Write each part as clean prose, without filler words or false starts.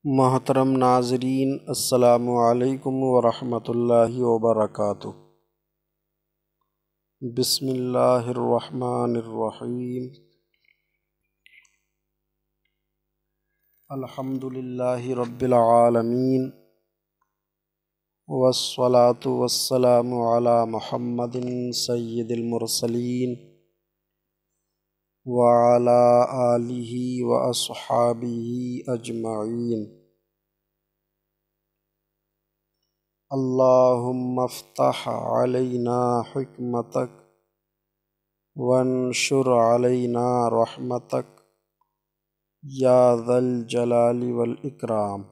محترم ناظرین، السلام علیکم ورحمۃ اللہ وبرکاتہ۔ بسم اللہ الرحمن الرحیم۔ الحمد للہ رب العالمین، والصلاة والسلام علی محمد سید المرسلین وعلی آلہ واصحابہ اجمعین۔ اللہم افتح علینا حکمتک وانشر علینا رحمتک یا ذا الجلال والاکرام۔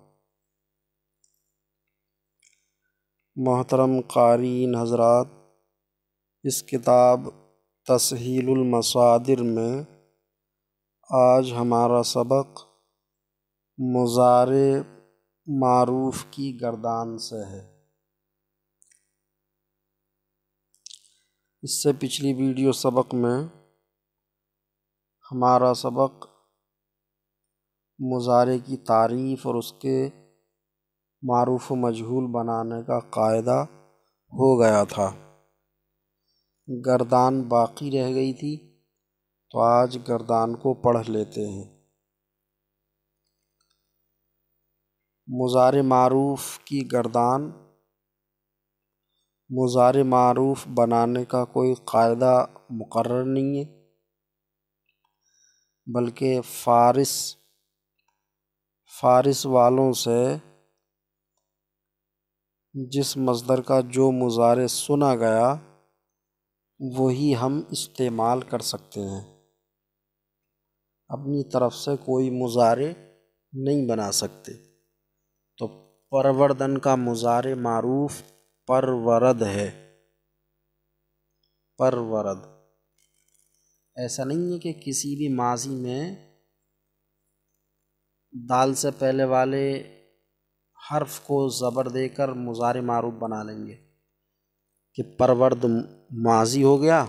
محترم قارئین حضرات، اس کتاب تسہیل المصادر میں آج ہمارا سبق مضارع معروف کی گردان سے ہے۔ اس سے پچھلی ویڈیو سبق میں ہمارا سبق مضارع کی تعریف اور اس کے معروف و مجہول بنانے کا قاعدہ ہو گیا تھا، گردان باقی رہ گئی تھی، تو آج گردان کو پڑھ لیتے ہیں۔ مضارع معروف کی گردان، مضارع معروف بنانے کا کوئی قاعدہ مقرر نہیں ہے، بلکہ فارس والوں سے جس مصدر کا جو مضارع سنا گیا وہی ہم استعمال کر سکتے ہیں، اپنی طرف سے کوئی مضارع نہیں بنا سکتے۔ تو پروردن کا مضارع معروف پرورد ہے۔ پرورد ایسا نہیں ہے کہ کسی بھی ماضی میں دال سے پہلے والے حرف کو زبر دے کر مضارع معروف بنا لیں گے کہ پرورد ماضی ہو گیا،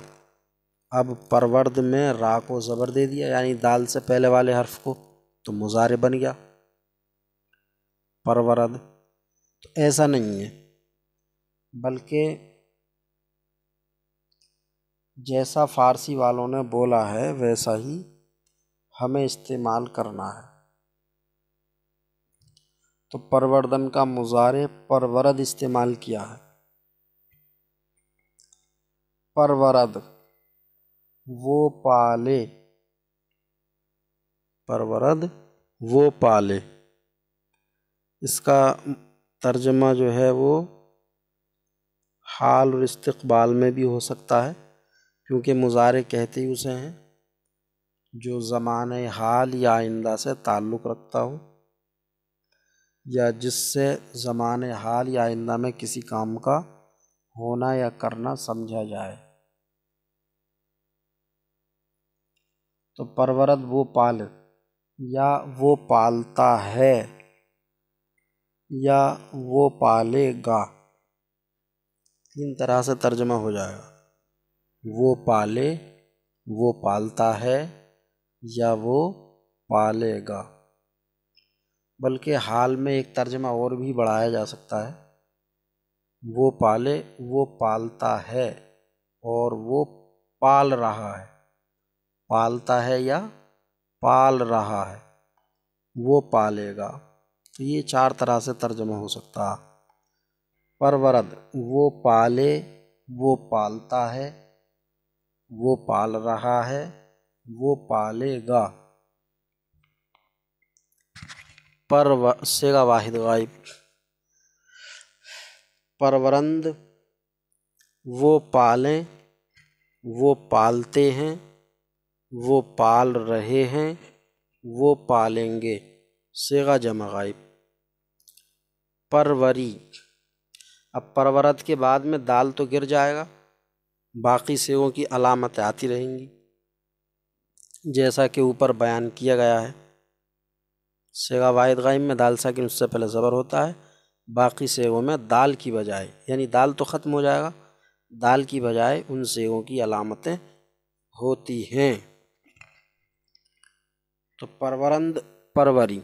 اب پرورد میں را کو زبر دے دیا، یعنی دال سے پہلے والے حرف کو، تو مضارع بن گیا پرورد۔ تو ایسا نہیں ہے، بلکہ جیسا فارسی والوں نے بولا ہے ویسا ہی ہمیں استعمال کرنا ہے۔ تو پروردن کا مضارع پرورد استعمال کیا ہے۔ پرورد وہ پالے، پرورد وہ پالے، اس کا ترجمہ جو ہے وہ حال اور استقبال میں بھی ہو سکتا ہے، کیونکہ مضارع کہتے ہی اسے ہیں جو زمانۂ حال یا آئندہ سے تعلق رکھتا ہو، یا جس سے زمانۂ حال یا آئندہ میں کسی کام کا ہونا یا کرنا سمجھا جائے۔ تو پرورد وہ پالے، یا وہ پالتا ہے، یا وہ پالے گا، تین طرح سے ترجمہ ہو جائے گا۔ وہ پالے، وہ پالتا ہے، یا وہ پالے گا۔ بلکہ حال میں ایک ترجمہ اور بھی بڑھایا جا سکتا ہے، وہ پالے وہ پالتا ہے اور وہ پال رہا ہے، پالتا ہے یا پال رہا ہے، وہ پالے گا۔ تو یہ چار طرح سے ترجمہ ہو سکتا ہے۔ پرورد وہ پالے، وہ پالتا ہے، وہ پال رہا ہے، وہ پالے گا۔ صیغہ واحد غائب۔ پرورند وہ پالیں، وہ پالتے ہیں، وہ پال رہے ہیں، وہ پالیں گے، صیغہ جمع غائب۔ پروری، اب پرورد کے بعد میں دال تو گر جائے گا، باقی صیغوں کی علامتیں آتی رہیں گی جیسا کہ اوپر بیان کیا گیا ہے۔ صیغہ واحد غائب میں دال ساکن اس سے پہلے زبر ہوتا ہے، باقی صیغوں میں دال کی بجائے، یعنی دال تو ختم ہو جائے گا، دال کی بجائے ان صیغوں کی علامتیں ہوتی ہیں۔ تو پرورند پروری،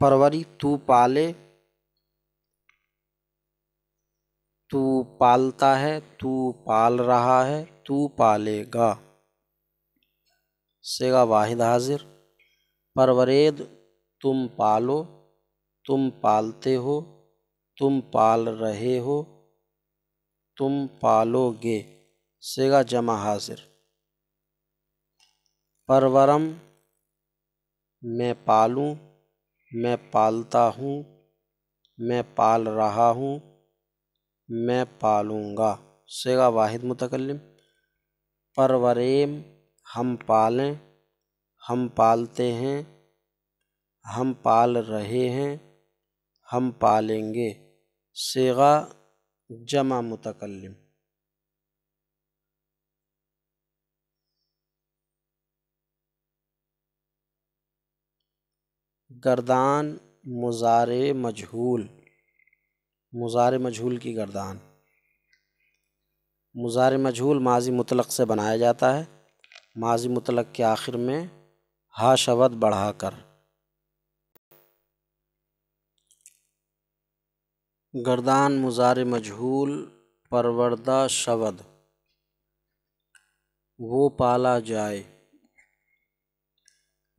پروری تو پالے، تو پالتا ہے، تو پال رہا ہے، تو پالے گا، صیغہ واحد حاضر۔ پرورید تم پالو، تم پالتے ہو، تم پال رہے ہو، تم پالو گے، صیغہ جمع حاضر۔ پرورم میں پالوں، میں پالتا ہوں، میں پال رہا ہوں، میں پالوں گا، صیغہ واحد متکلم۔ پروریم ہم پالیں، ہم پالتے ہیں، ہم پال رہے ہیں، ہم پالیں گے، صیغہ جمع متکلم۔ گردان مضارع مجہول، مضارع مجہول کی گردان۔ مضارع مجہول ماضی مطلق سے بنایا جاتا ہے، ماضی مطلق کے آخر میں ہا شود بڑھا کر۔ گردان مضارع مجہول پروردہ شود، وہ پالا جائے،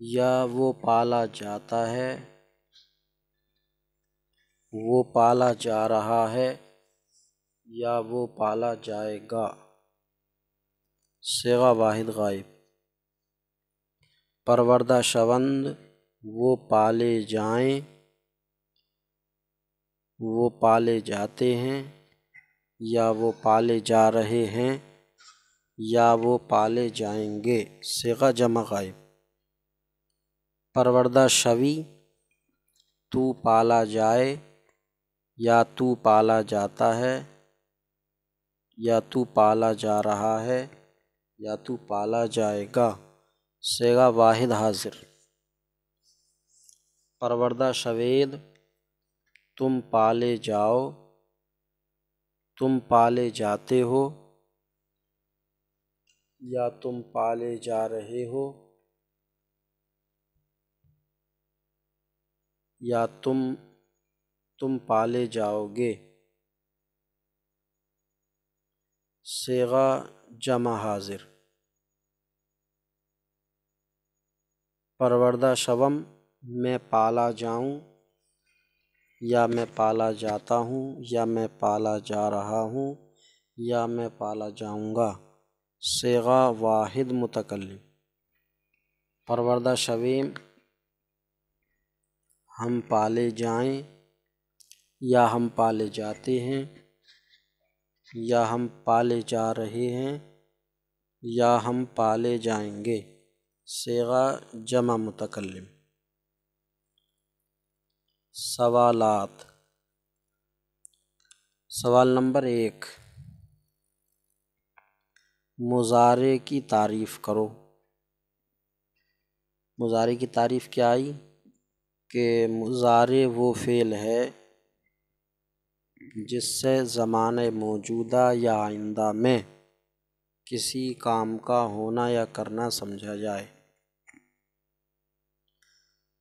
یا وہ پالا جاتا ہے، وہ پالا جا رہا ہے، یا وہ پالا جائے گا، صیغہ واحد غائب۔ پروردہ شوند وہ پالے جائیں، وہ پالے جاتے ہیں، یا وہ پالے جا رہے ہیں، یا وہ پالے جائیں گے، صیغہ جمع غائب۔ پروردہ شوی تو پالا جائے، یا تو پالا جاتا ہے، یا تو پالا جا رہا ہے، یا تو پالا جائے گا، صیغہ واحد حاضر۔ پروردہ شوید تم پالے جاؤ، تم پالے جاتے ہو، یا تم پالے جا رہے ہو، یا تم پالے جاؤ گے، صیغہ جمع حاضر۔ پروردہ شوم میں پالا جاؤں، یا میں پالا جاتا ہوں، یا میں پالا جا رہا ہوں، یا میں پالا جاؤں گا، صیغہ واحد متکلم۔ پروردہ شویم ہم پالے جائیں، یا ہم پالے جاتے ہیں، یا ہم پالے جا رہے ہیں، یا ہم پالے جائیں گے، صیغہ جمع متکلم۔ سوالات۔ سوال نمبر 1، مضارع کی تعریف کرو۔ مضارع کی تعریف کیا آئی کہ مضارع وہ فعل ہے جس سے زمانہ موجودہ یا آئندہ میں کسی کام کا ہونا یا کرنا سمجھا جائے۔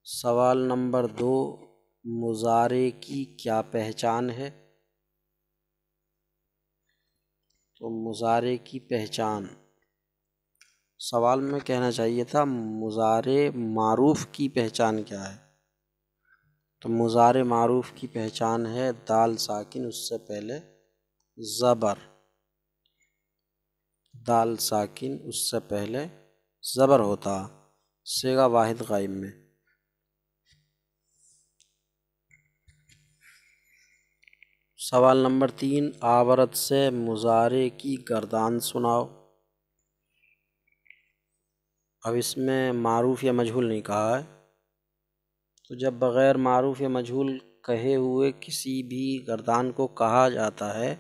سوال نمبر 2، مضارع کی کیا پہچان ہے؟ تو مضارع کی پہچان، سوال میں کہنا چاہیے تھا مضارع معروف کی پہچان کیا ہے؟ تو مضارع معروف کی پہچان ہے دال ساکن اس سے پہلے زبر، دال ساکن اس سے پہلے زبر ہوتا، صیغہ واحد غائب میں۔ سوال نمبر 3، آورت سے مضارع کی گردان سناؤ۔ اب اس میں معروف یا مجہول نہیں کہا ہے، تو جب بغیر معروف یا مجہول کہے ہوئے کسی بھی گردان کو کہا جاتا ہے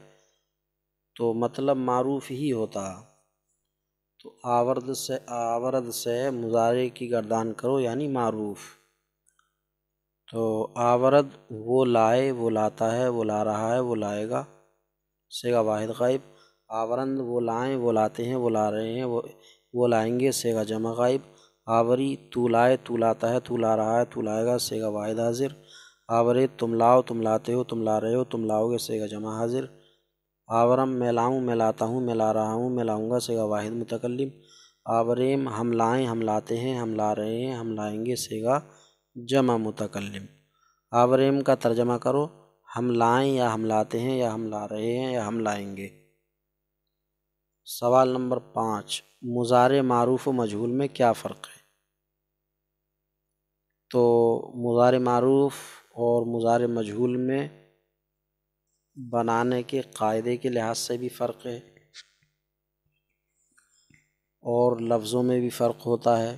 تو مطلب معروف ہی ہوتا۔ تو آورد سے مضارع کی گردان کرو یعنی معروف۔ تو آورد وہ لائے، وہ لاتا ہے، وہ لا رہا ہے، وہ لائے گا، صیغہ واحد غائب۔ آورند وہ لائیں، وہ لاتے ہیں، وہ لا رہے ہیں، وہ لائیں گے، صیغہ جمع غائب۔ آوری تو لائے تو لاتا ہے تو لا رہا ہے تو لائے گا صیغہ واحد حاضر۔ آورے تم لاؤ تم لاتے ہو تم لا رہے ہو تم لاؤ گے صیغہ جمع حاضر۔ آورم میں لاؤں میں لاتا ہوں میں لا رہا ہوں میں لاؤں گا صیغہ واحد متکلم۔ آوریم ہم لائیں ہم لاتے ہیں ہم لا رہے ہیں ہم لائیں گے صیغہ جمع متکلم۔ آوریم کا ترجمہ کرو، ہم لائیں یا ہم لاتے ہیں یا ہم لا رہے ہیں یا ہم لائیں گے۔ سوال نمبر 5، مضارع معروف و مجہول میں کیا فرق ہے؟ تو مضارع معروف اور مضارع مجہول میں بنانے کے قاعدے کے لحاظ سے بھی فرق ہے، اور لفظوں میں بھی فرق ہوتا ہے،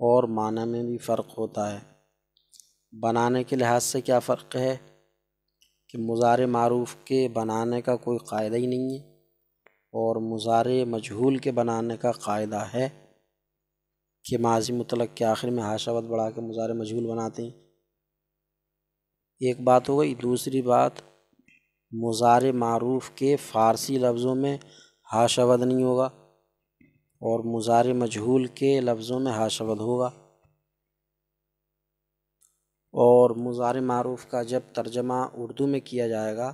اور معنی میں بھی فرق ہوتا ہے۔ بنانے کے لحاظ سے کیا فرق ہے کہ مضارع معروف کے بنانے کا کوئی قاعدہ ہی نہیں ہے، اور مضارع مجہول کے بنانے کا قاعدہ ہے کہ ماضی مطلق کے آخر میں حاشا وت بڑھا کے مضارع مجہول بناتے ہیں۔ ایک بات ہو گئی۔ دوسری بات، مضارع معروف کے فارسی لفظوں میں حاشا وت نہیں ہوگا، اور مضارع مجہول کے لفظوں میں حاشا وت ہوگا۔ اور مضارع معروف کا جب ترجمہ اردو میں کیا جائے گا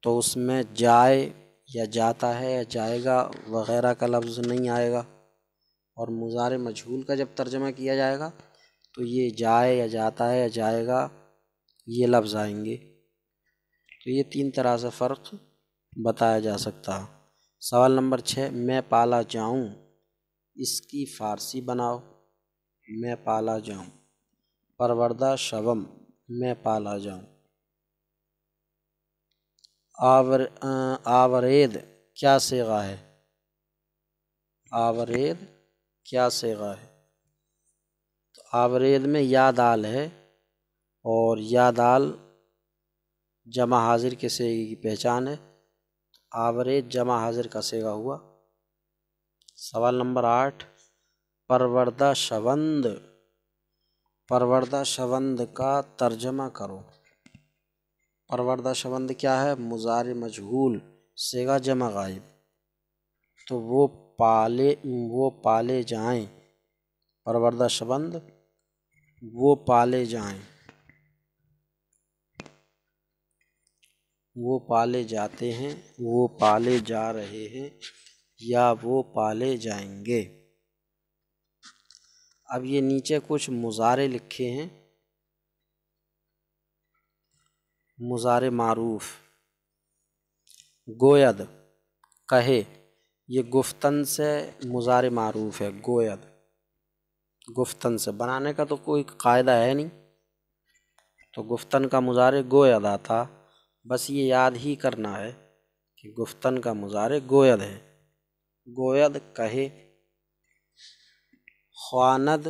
تو اس میں جائے یا جاتا ہے یا جائے گا وغیرہ کا لفظ نہیں آئے گا، اور مضارع مجہول کا جب ترجمہ کیا جائے گا تو یہ جائے یا جاتا ہے یا جائے گا یہ لفظ آئیں گے۔ تو یہ 3 طرح سے فرق بتایا جا سکتا ہے۔ سوال نمبر 6، میں پالا جاؤں اس کی فارسی بناؤ۔ میں پالا جاؤں، پروردہ شوم میں پالا جاؤں۔ آورید کیا صیغہ ہے؟ آورید کیا صیغہ ہے؟ تو آورید میں یا دال ہے، اور یا دال جمع حاضر کے صیغے کی پہچان ہے، آورید جمع حاضر کا صیغہ ہوا۔ سوال نمبر 8، پروردہ شوند، پروردہ شوند کا ترجمہ کرو۔ پروردہ شوند کیا ہے؟ مضارع مجہول صیغہ جمع غائب۔ تو وہ پالے جائیں، پروردہ شوند وہ پالے جائیں، وہ پالے جاتے ہیں وہ پالے جا رہے ہیں یا وہ پالے جائیں گے۔ اب یہ نیچے کچھ مضارع لکھے ہیں۔ مضارع معروف، گوید کہے، یہ گفتن سے مضارع معروف ہے۔ گوید گفتن سے بنانے کا تو کوئی قاعدہ ہے نہیں، تو گفتن کا مضارع گوید آتا، بس یہ یاد ہی کرنا ہے کہ گفتن کا مضارع گوید ہے۔ گوید کہے، خواند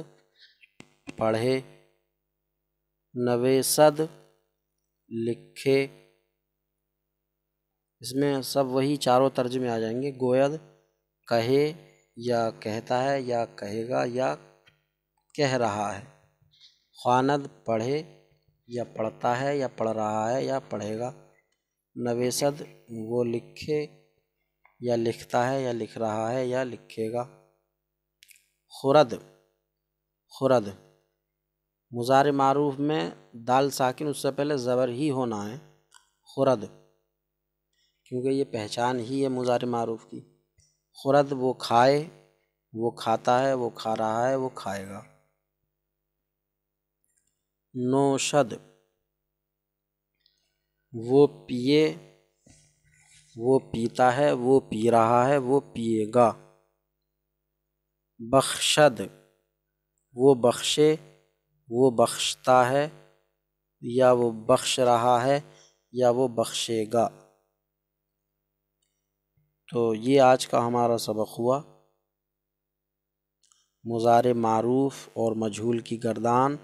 پڑھے، نویسد لکھے۔ اس میں سب وہی چاروں ترجمے آ جائیں گے۔ گوید کہے یا کہتا ہے یا کہے گا یا کہہ رہا ہے۔ خواند پڑھے یا پڑھتا ہے یا پڑھ رہا ہے یا پڑھے گا۔ نویسد وہ لکھے یا لکھتا ہے یا لکھ رہا ہے یا لکھے گا۔ خرد، خرد مضارع معروف میں دال ساکن اس سے پہلے زبر ہی ہونا ہے، خرد، کیونکہ یہ پہچان ہی ہے مضارع معروف کی۔ خرد وہ کھائے، وہ کھاتا ہے وہ کھا رہا ہے وہ کھائے گا۔ نوشد وہ پیے، وہ پیتا ہے وہ پی رہا ہے وہ پیے گا۔ بخشد وہ بخشے، وہ بخشتا ہے یا وہ بخش رہا ہے یا وہ بخشے گا۔ تو یہ آج کا ہمارا سبق ہوا، مضارع معروف اور مجہول کی گردان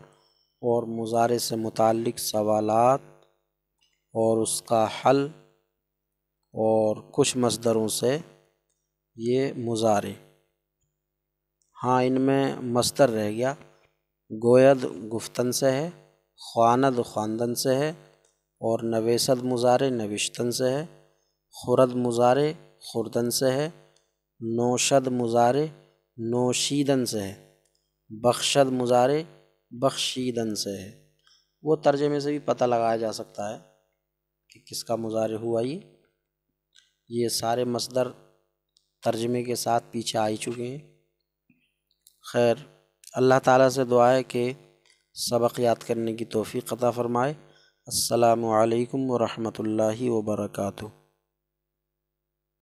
اور مضارع سے متعلق سوالات اور اس کا حل، اور کچھ مصدروں سے یہ مضارع۔ ہاں، ان میں مصدر رہ گیا، گوید گفتن سے ہے، خواند خواندن سے ہے، اور نویسد مضارع نوشتن سے ہے، خرد مضارع خوردن سے ہے، نوشد مضارع نوشیدن سے ہے۔ بخشد مضارع بخشیدن سے ہے، وہ ترجمے سے بھی پتہ لگایا جا سکتا ہے کہ کس کا مضارع ہوا۔ یہ سارے مصدر ترجمے کے ساتھ پیچھے آ چکے ہیں۔ خیر، اللہ تعالیٰ سے دعا ہے کہ سبق یاد کرنے کی توفیق عطا فرمائے۔ السلام علیکم ورحمۃ اللہ وبرکاتہ۔